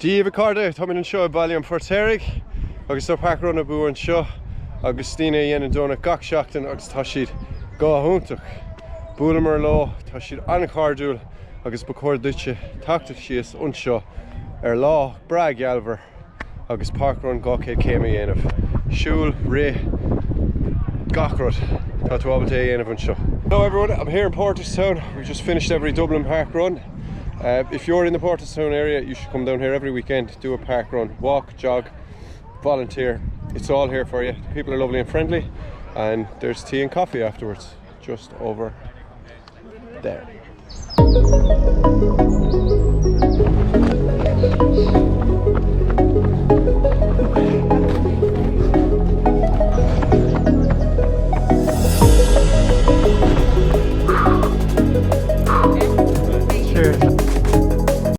Díomh Carda, Tommy and Shaw, Bally and Forterig, agus so parkrun a bú an seo, Agustina yen and Donna gach seachtain agus tá siad gá húntaach. Búlamar lá, tá siad an cardúil agus bacóir duite tachtach síos an seo lá brag alver agus parkrun gá cé céime dhéanamh. Siúl, ré, gachrod, tá tú ábal té dhéanamh an seo. Hello everyone, I'm here in Porterstown. We just finished every Dublin parkrun. If you're in the Porterstown area, you should come down here every weekend, do a parkrun, walk, jog, volunteer. It's all here for you. People are lovely and friendly, and there's tea and coffee afterwards, just over there.